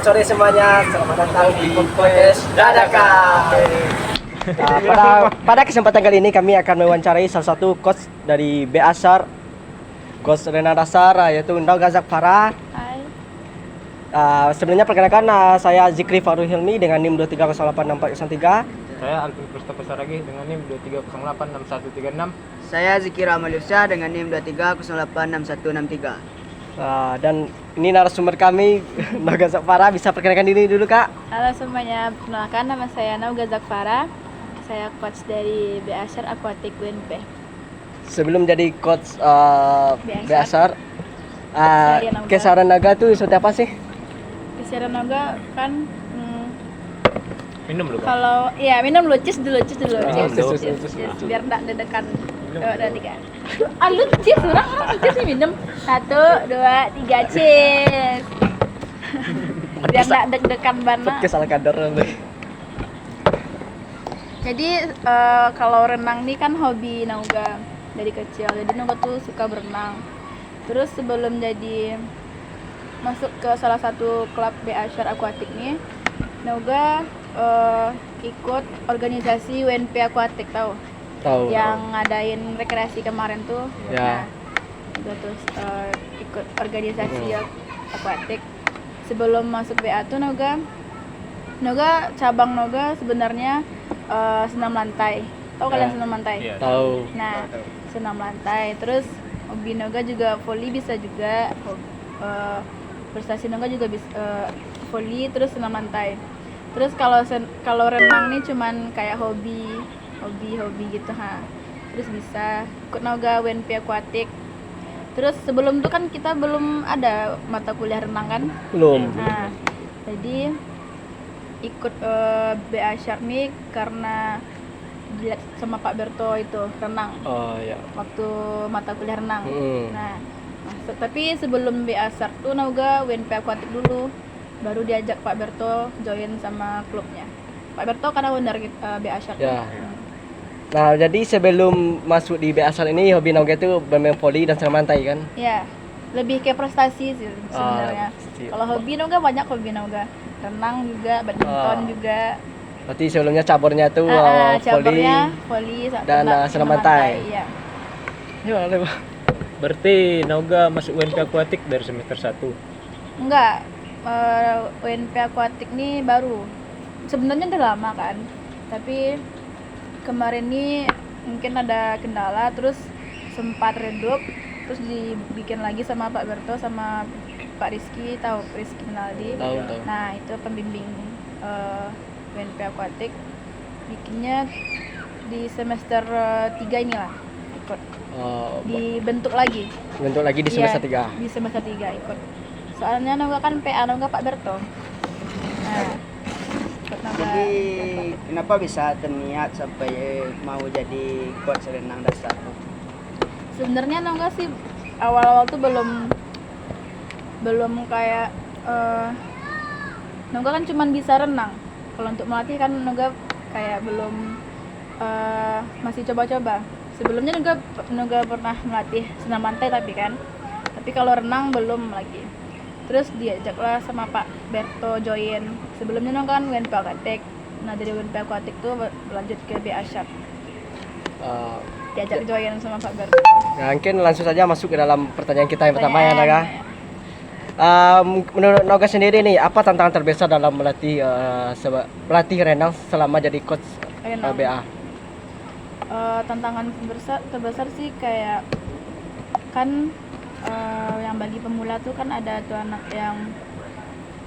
sore semuanya, selamat datang di podcast Dadakan. Pada kesempatan kali ini kami akan mewawancarai salah satu coach dari B Ashar, coach Renang Dasar, yaitu Nauga Zakfara. Hai. Sebenarnya perkenalkan, saya Zikri Farul Hilmi dengan NIM 23086413. Saya Alvin Christopher Saragi dengan NIM 23086136. Saya Zikira Amalusya dengan NIM 23086163. Dan ini narasumber kami, Nauga Zakfara. Bisa perkenalkan diri dulu, Kak? Halo semuanya, perkenalkan nama saya Nauga Zakfara. Saya coach dari B Ashar Aquatic UNP. Sebelum jadi coach B Ashar, Saya Nauga. Kesaran Naga tuh seperti apa sih? Kesiaran Nauga kan Minum dulu kan? kalau ya minum dulu, cheers dulu. Cheers. Biar enggak deg-degan. Udah 3. Lu cheers, orang cheers nih minum. 1, 2, 3 cheers. Biar enggak deg-degan banget. Podcast ala kadar. Jadi kalau renang nih kan hobi Nauga dari kecil. Jadi Nauga tuh suka berenang. Terus sebelum jadi masuk ke salah satu klub B Ashar Aquatic nih, Nauga ikut organisasi UNP Aquatic tahu? Yang ngadain rekreasi kemarin tuh. Ya. Nah, terus ikut organisasi Aquatic. Sebelum masuk BA tuh Nauga cabang Nauga sebenarnya senam lantai. Tahu kalian senam lantai? Iya. Tahu. Nah, senam lantai. Terus hobi Nauga juga volley bisa juga. Prestasi Nauga juga bisa volley terus senam lantai. Terus kalau renang nih cuman kayak hobi gitu Terus bisa ikut Nauga UNP Aquatic. Terus sebelum itu kan kita belum ada mata kuliah renang kan? Belum. Nah, jadi ikut B Ashar nih karena dilihat sama Pak Berto itu renang Oh ya. waktu mata kuliah renang. Hmm. Nah, tapi sebelum B Ashar tuh Nauga UNP Aquatic dulu, baru diajak Pak Berto join sama klubnya. Pak Berto kan owner B Ashar. Ya. Nah, jadi sebelum masuk di B Ashar ini hobi Nauga itu bermain volley dan senam lantai kan? Ya, lebih ke prestasi sih sebenarnya. Prestasi. Kalau hobi Nauga banyak hobi Nauga. Renang juga, badminton juga. Berarti sebelumnya cabornya tuh Cabernya volley dan senam lantai. Iya. Ya, boleh, Pak. Berarti Nauga masuk UNP Aquatic dari semester 1. Enggak, UNP Aquatic nih baru. Sebenarnya udah lama kan, tapi kemarin nih mungkin ada kendala, terus sempat redup, terus dibikin lagi sama Pak Berto sama Pak Rizky, tahu Rizky Minaldi. Tahu. Nah itu pembimbing UNP Aquatic, bikinnya di semester 3 inilah ikut. Dibentuk lagi. Bentuk lagi di semester 3. Di semester 3 ikut. Soalnya Nauga kan PA Nauga Pak Berto. Nah, ikut Nauga. Jadi kenapa bisa terniat sampai mau jadi coach renang dasar? Sebenarnya Nauga sih awal-awal tuh belum kayak Nauga kan cuman bisa renang. Kalau untuk melatih kan Nauga kayak belum masih coba-coba. Sebelumnya Nauga pernah melatih senam lantai tapi kalau renang belum lagi. Terus diajaklah sama Pak Berto join. Sebelumnya Nauga kan UNP Aquatic. Nah dari UNP Aquatic tuh lanjut ke B Ashar. Diajak join sama Pak Berto. Nah, mungkin langsung saja masuk ke dalam pertanyaan kita yang pertama ya, Naga. Pertanyaan. Menurut Nauga sendiri nih, apa tantangan terbesar dalam melatih renang selama jadi coach Renang. BA? Tantangan terbesar sih kayak kan yang bagi pemula tuh kan ada tuh anak yang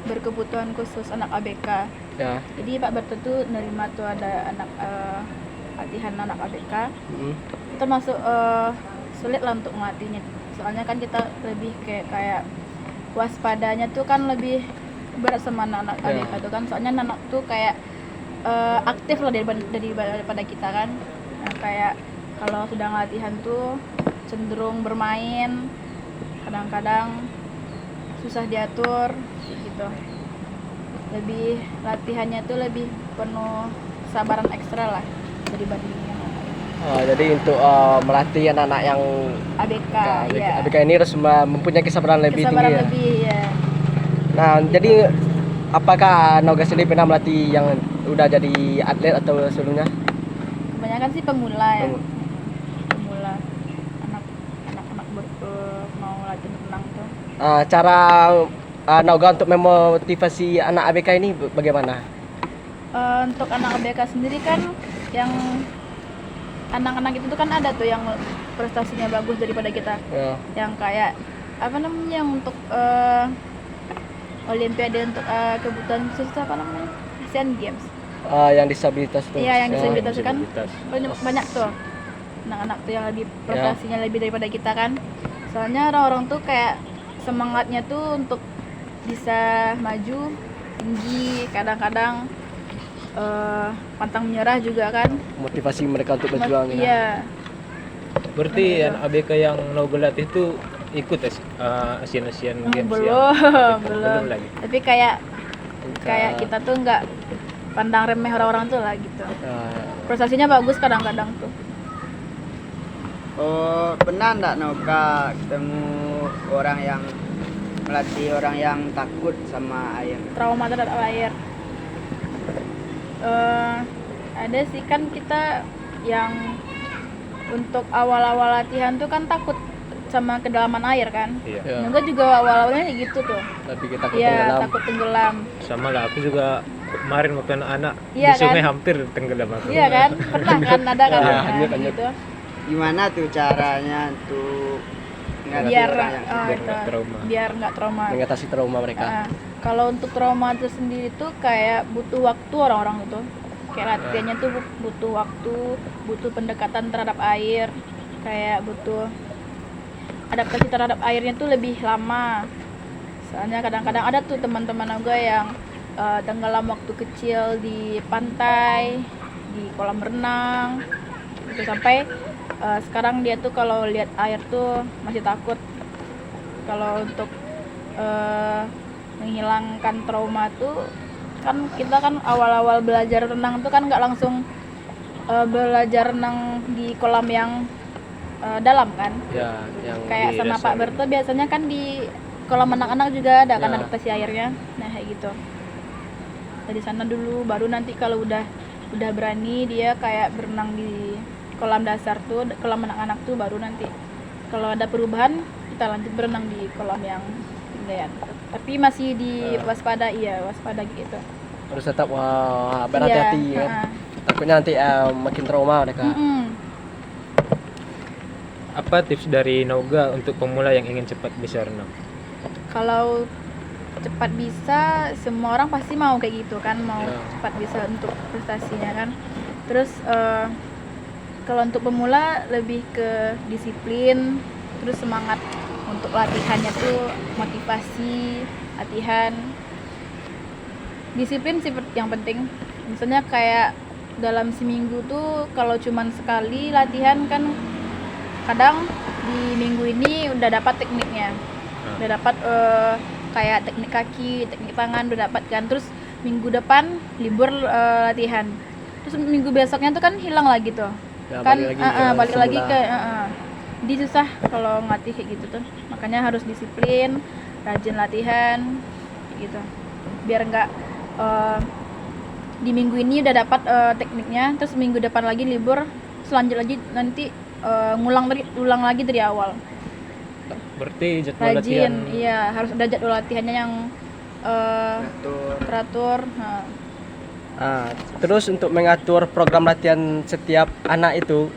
berkebutuhan khusus, anak ABK. Ya. Jadi Pak Berto tuh nerima tuh ada anak latihan anak ABK. Itu masuk sulit lah untuk melatihnya. Soalnya kan kita lebih kayak waspadanya tuh kan lebih berat sama anak ABK tuh kan. Soalnya anak tuh kayak aktif lah daripada kita kan. Nah, kayak kalau sedang latihan tuh cenderung bermain, kadang-kadang susah diatur gitu. Lebih latihannya tuh lebih penuh kesabaran ekstra lah dibandingin Jadi untuk melatih anak-anak yang ABK, ABK ini harus mempunyai kesabaran lebih tinggi ya. lebih ya. Nah, jadi apakah Noga sendiri pernah melatih yang udah jadi atlet atau sebelumnya? Kebanyakan sih pemula ya. Pemu- Pemula. Anak-anak mau latihan renang tuh. Cara Noga untuk memotivasi anak ABK ini bagaimana? Untuk anak ABK sendiri kan yang anak-anak itu tuh kan ada tuh yang prestasinya bagus daripada kita. Ya. Yang kayak apa namanya yang untuk Olimpiade untuk kebutuhan khusus itu apa namanya? Asian Games. Yang disabilitas tuh. Iya, yang Ya. disabilitas kan disabilitas. banyak tuh anak-anak tuh yang lebih prestasinya lebih daripada kita kan. Soalnya orang-orang tuh kayak semangatnya tuh untuk bisa maju tinggi, kadang-kadang pantang menyerah juga kan. Motivasi mereka untuk berjuang. Ya. Iya. Berarti anak ABK yang Noga latih itu ikut Asian Games belum, ya? belum. Lagi. Tapi kayak kita tuh nggak pandang remeh orang-orang tuh lah gitu. Prestasinya bagus kadang-kadang tuh. Oh, pernah enggak Noga ketemu orang yang melatih orang yang takut sama air? Trauma terhadap air. Ada sih kan kita yang untuk awal-awal latihan tuh kan takut sama kedalaman air kan. Iya. Ya. Noga juga awal-awalnya kayak gitu tuh. Tapi kita Iya, takut tenggelam. Sama lah, aku juga kemarin waktu anak-anak Iya, di sungai kan? hampir tenggelam aku. Iya kan? Pernah kan ada kan? Iya, Nah, lanjut. gitu. Gimana tuh caranya untuk ngelatih Biar orang yang biar itu, nggak trauma. biar nggak trauma. mengatasi trauma mereka. Kalau untuk trauma itu sendiri tuh kayak butuh waktu orang-orang itu. Kayak latihannya tuh butuh waktu, butuh pendekatan terhadap air, kayak butuh adaptasi terhadap airnya tuh lebih lama. Soalnya kadang-kadang ada tuh teman-teman juga yang tenggelam waktu kecil di pantai, di kolam renang, gitu sampai sekarang dia tuh kalau lihat air tuh masih takut. Kalau untuk menghilangkan trauma tuh kan kita kan awal-awal belajar renang tuh kan nggak langsung belajar renang di kolam yang dalam kan. Ya, yang Kayak di sama dasar. Pak Berto biasanya kan di kolam anak-anak juga ada kan Ya. adaptasi airnya. Nah kayak gitu. Dari sana dulu baru nanti kalau udah berani dia kayak berenang di kolam dasar tuh, kolam anak-anak tuh baru nanti kalau ada perubahan kita lanjut berenang di kolam yang ketinggian. Tapi masih di waspada gitu. harus tetap berhati-hati Iya, kan. Takutnya nanti makin trauma mereka. Apa tips dari Noga untuk pemula yang ingin cepat bisa renang? Kalau cepat bisa, semua orang pasti mau kayak gitu kan, mau Ya. cepat bisa untuk prestasinya kan. Terus kalau untuk pemula lebih ke disiplin, terus semangat untuk latihannya tuh motivasi latihan. Disiplin sih yang penting. Misalnya kayak dalam seminggu tuh kalau cuman sekali latihan kan kadang di minggu ini udah dapat tekniknya. Udah dapat kayak teknik kaki, teknik tangan udah dapat kan. Terus minggu depan libur latihan. Terus minggu besoknya tuh kan hilang lagi tuh. Ya, Kan balik lagi ke balik lagi semula. ke jadi susah kalau ngelatih kayak gitu tuh. Makanya harus disiplin, rajin latihan kayak gitu. Biar enggak di minggu ini udah dapat tekniknya, terus minggu depan lagi libur, selanjut lagi nanti ulang lagi dari awal. Berarti jadwal latihan Rajin, iya harus ada jadwal latihannya yang teratur. Terus untuk mengatur program latihan setiap anak itu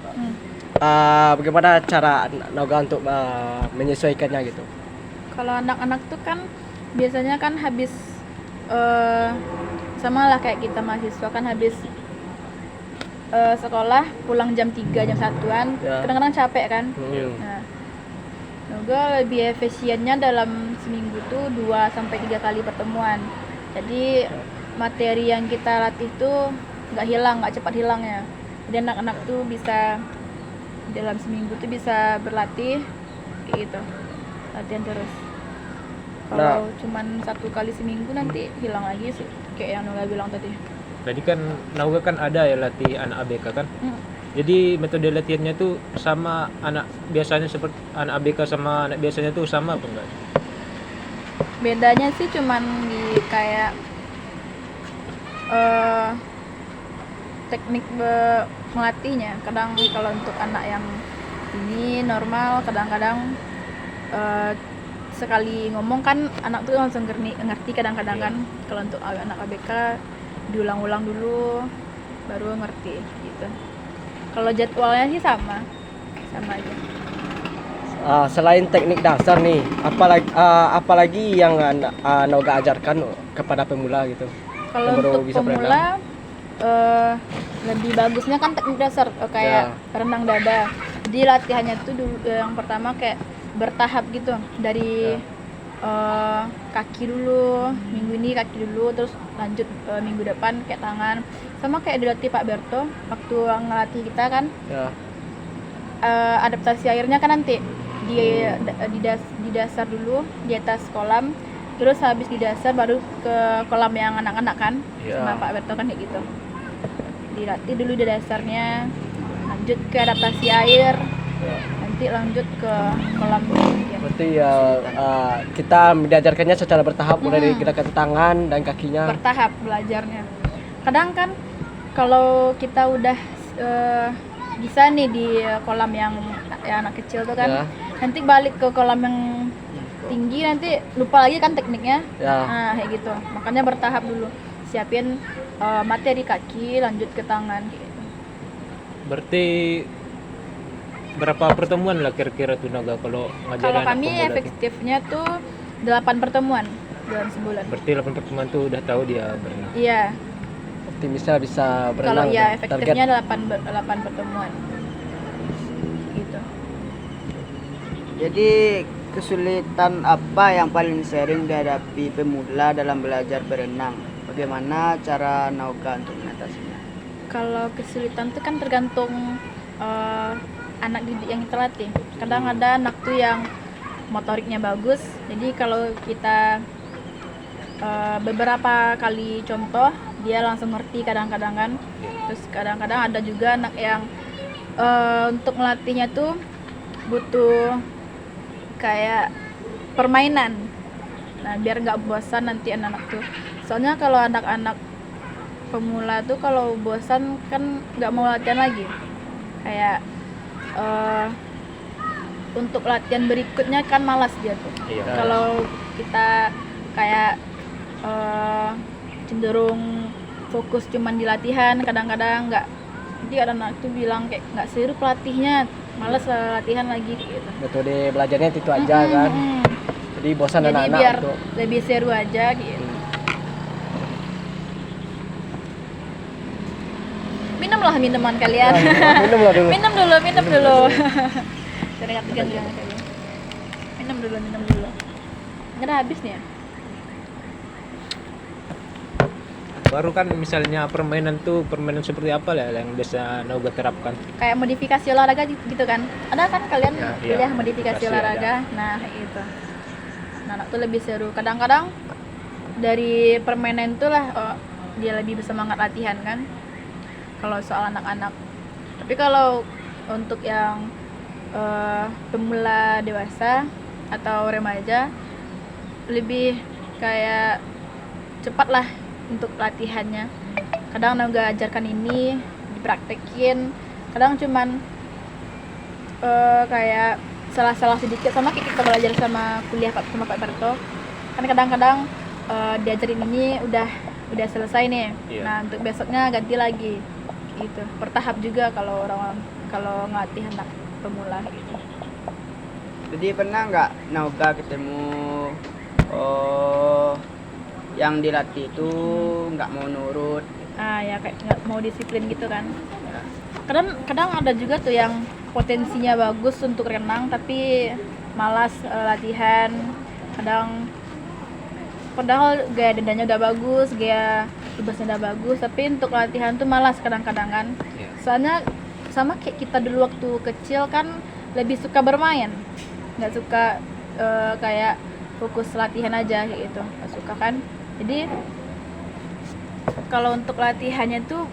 bagaimana cara Noga untuk menyesuaikannya gitu? Kalau anak-anak tuh kan biasanya kan habis sama lah kayak kita mahasiswa kan habis sekolah pulang jam 3 jam 1-an, Ya. kadang-kadang capek kan. Hmm. Nah, Noga lebih efisiennya dalam seminggu tuh 2 sampai 3 kali pertemuan. Jadi materi yang kita latih tuh nggak cepat hilangnya. Jadi anak-anak tuh bisa dalam seminggu tuh bisa berlatih kayak gitu, latihan terus. Kalau cuman 1 kali seminggu nanti hilang lagi sih, kayak yang Noga bilang tadi. tadi kan Noga kan ada ya latih anak ABK kan. Jadi metode latihannya tuh sama anak biasanya seperti anak ABK sama anak biasanya tuh sama apa enggak? Bedanya sih cuman di kayak eh, teknik melatihnya. Kadang kalau untuk anak yang ini normal, kadang-kadang eh, sekali ngomong kan anak tuh langsung ngerti kadang-kadang kan. Kalau untuk anak ABK diulang-ulang dulu baru ngerti gitu. Kalau jadwalnya sih sama aja. Selain teknik dasar nih, apalagi yang Noga ajarkan kepada pemula gitu? Kalau Yang baru untuk bisa berenang. pemula lebih bagusnya kan teknik dasar kayak renang dada. Jadi latihannya tuh dulu yang pertama kayak bertahap gitu dari kaki dulu, minggu ini kaki dulu, terus lanjut minggu depan kayak tangan. Sama kayak dilatih Pak Berto waktu ngelatih kita kan. Ya. Adaptasi airnya kan nanti di dasar dulu di atas kolam, terus habis di dasar baru ke kolam yang anak-anak kan. Ya. Sama Pak Berto kan kayak gitu, dilatih dulu di dasarnya, lanjut ke adaptasi air, nanti lanjut ke kolam ya. Berarti ya kita diajarkannya secara bertahap, mulai dari gerakan tangan dan kakinya. Bertahap belajarnya. Kadang kan kalau kita udah bisa nih di kolam yang anak kecil tuh kan, Ya. nanti balik ke kolam yang tinggi nanti lupa lagi kan tekniknya. Ya. Nah kayak gitu, makanya bertahap dulu, siapin materi kaki, lanjut ke tangan gitu. Berarti berapa pertemuan lah kira-kira tuh Naga kalau ngajarin Kalau anak kami pemula tuh? efektifnya tuh 8 pertemuan dalam sebulan. Berarti 8 pertemuan tuh udah tahu dia berenang. Iya, Optimisnya bisa kalau berenang. ya tuh. efektifnya 8 pertemuan gitu. Jadi kesulitan apa yang paling sering dihadapi pemula dalam belajar berenang? Bagaimana cara Naoka untuk mengatasinya? Kalau kesulitan tuh kan tergantung anak didik yang kita latih. Kadang ada anak tuh yang motoriknya bagus, jadi kalau kita beberapa kali contoh dia langsung ngerti kadang-kadang kan. Terus kadang-kadang ada juga anak yang untuk melatihnya tuh butuh kayak permainan. Nah biar nggak bosan nanti anak-anak tuh. Soalnya kalau anak-anak pemula tuh kalau bosan kan nggak mau latihan lagi. Kayak untuk latihan berikutnya kan malas dia tuh. Iya. Kalau kita kayak cenderung fokus cuman di latihan, kadang-kadang nggak, jadi anak tuh bilang kayak nggak seru pelatihnya, malas latihan lagi gitu. Metode belajarnya itu aja kan. Jadi bosan Jadi anak-anak biar untuk lebih seru aja gitu. Minumlah minuman kalian. minum lah dulu. minum dulu. Jangan tegang kali. Minum dulu. Nggak ada habis nih ya. Baru kan misalnya permainan seperti apa lah yang biasa Naga terapkan? Kayak modifikasi olahraga gitu kan. Ada kan kalian Ya, kuliah iya. modifikasi Pasti olahraga. Nah, kayak gitu. Nah, anak tuh lebih seru. Kadang-kadang dari permainan itulah dia lebih bersemangat latihan kan. Kalau soal anak-anak. Tapi kalau untuk yang pemula dewasa atau remaja lebih kayak cepat lah untuk latihannya. Kadang Naga ajarkan ini dipraktekin, kadang cuman kayak salah-salah sedikit, sama kayak kita belajar sama kuliah sama Pak Berto kan, kadang-kadang diajarin ini udah selesai nih. Iya. Nah untuk besoknya ganti lagi gitu, bertahap juga kalau ngelatih anak pemula gitu. Jadi pernah nggak Naoka ketemu yang dilatih itu nggak mau nurut? Ya kayak nggak mau disiplin gitu kan. Kadang ada juga tuh yang potensinya bagus untuk renang tapi malas latihan. Padahal gaya dadanya udah bagus, gaya bebasnya udah bagus, tapi untuk latihan tuh malas kadang-kadang kan. Iya. Soalnya sama kayak kita dulu waktu kecil kan lebih suka bermain, nggak suka kayak fokus latihan aja kayak gitu, nggak suka kan. Jadi kalau untuk latihannya tuh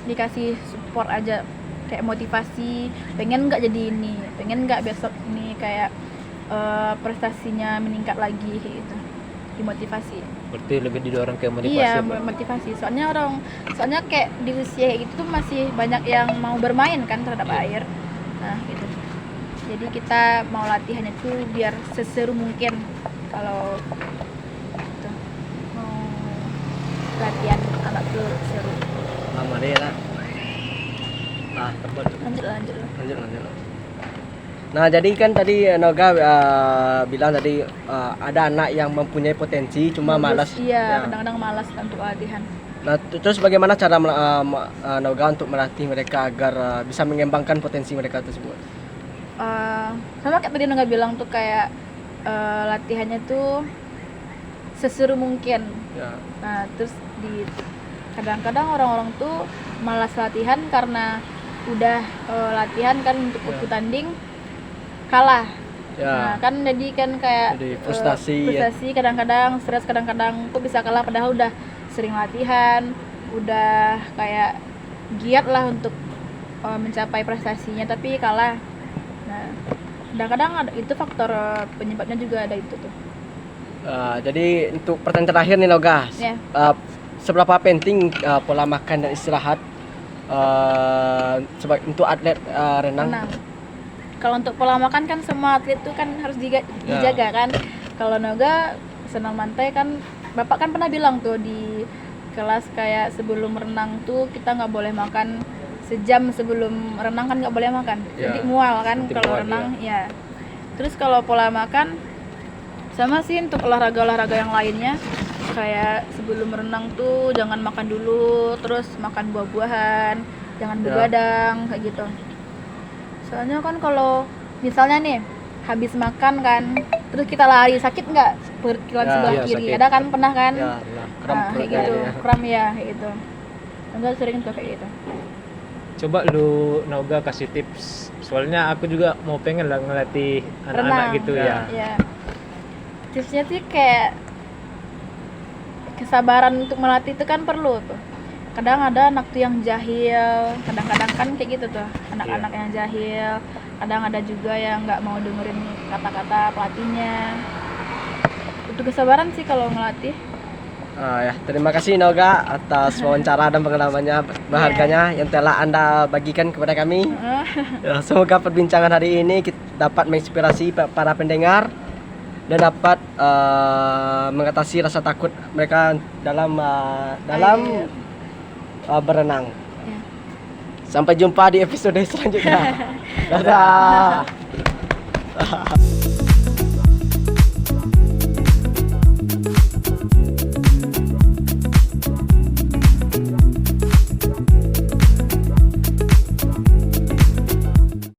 dikasih support aja, kayak motivasi, pengen nggak jadi ini, pengen nggak besok ini kayak prestasinya meningkat lagi kayak gitu. dimotivasi. Berarti lebih didorong ke motivasi. Iya, Mbak. motivasi. Soalnya kayak di usia kayak gitu tuh masih banyak yang mau bermain kan terhadap air. Nah, gitu. Jadi kita mau latihannya tuh biar seseru mungkin kalau gitu. Mau latihan anak tuh seru. Lama deh lah. Ah, tebal. Lanjut. Lanjut. Nah, jadi kan tadi Noga bilang tadi ada anak yang mempunyai potensi cuma malas. Iya, Ya. kadang-kadang malas untuk latihan. Nah, terus bagaimana cara Noga untuk melatih mereka agar bisa mengembangkan potensi mereka tersebut? Sama kayak tadi Noga bilang tuh kayak latihannya tuh seseru mungkin. Ya. Nah, terus kadang-kadang orang-orang tuh malas latihan karena udah latihan kan untuk waktu tanding kalah. Nah, Ya. kan jadi kan kayak Jadi frustasi, ya. kadang-kadang stres, kadang-kadang kok bisa kalah padahal udah sering latihan, udah kayak giat lah untuk mencapai prestasinya tapi kalah. Nah, kadang-kadang itu faktor penyebabnya juga ada itu tuh. Jadi untuk pertanyaan terakhir nih Noga, Ya. seberapa penting pola makan dan istirahat untuk atlet renang? Renang. Kalau untuk pola makan kan semua atlet tuh kan harus dijaga kan. Kalau Noga senang mantai kan, Bapak kan pernah bilang tuh di kelas kayak sebelum renang tuh kita nggak boleh makan sejam sebelum renang kan nggak boleh makan. Ya. Jadi mual kan Nanti kalau mual, renang ya. Terus kalau pola makan sama sih untuk olahraga yang lainnya kayak sebelum renang tuh jangan makan dulu, terus makan buah-buahan, jangan Ya. begadang kayak gitu. Soalnya kan kalau misalnya nih habis makan kan, terus kita lari sakit nggak perkilan Ya, sebelah iya, kiri? sakit. Ada kan pernah kan? Ya, kram Nah, kayak perut gitu, ya. kram ya kayak gitu. Enggak sering tuh kayak gitu. Coba lu Noga kasih tips. Soalnya aku juga mau pengen lah ngelatih anak-anak Renang. gitu Ya. ya. Ya. Tipsnya sih kayak kesabaran untuk melatih itu kan perlu tuh. Kadang ada anak tuh yang jahil, kadang-kadang kan kayak gitu tuh, anak-anak yang jahil. Kadang ada juga yang nggak mau dengerin kata-kata pelatihnya. Butuh kesabaran sih kalau ngelatih. Ya, terima kasih Noga atas wawancara dan pengalamannya berharganya yang telah Anda bagikan kepada kami. Ya, semoga perbincangan hari ini dapat menginspirasi para pendengar dan dapat mengatasi rasa takut mereka dalam berenang. Ya. Sampai jumpa di episode selanjutnya. Dadah.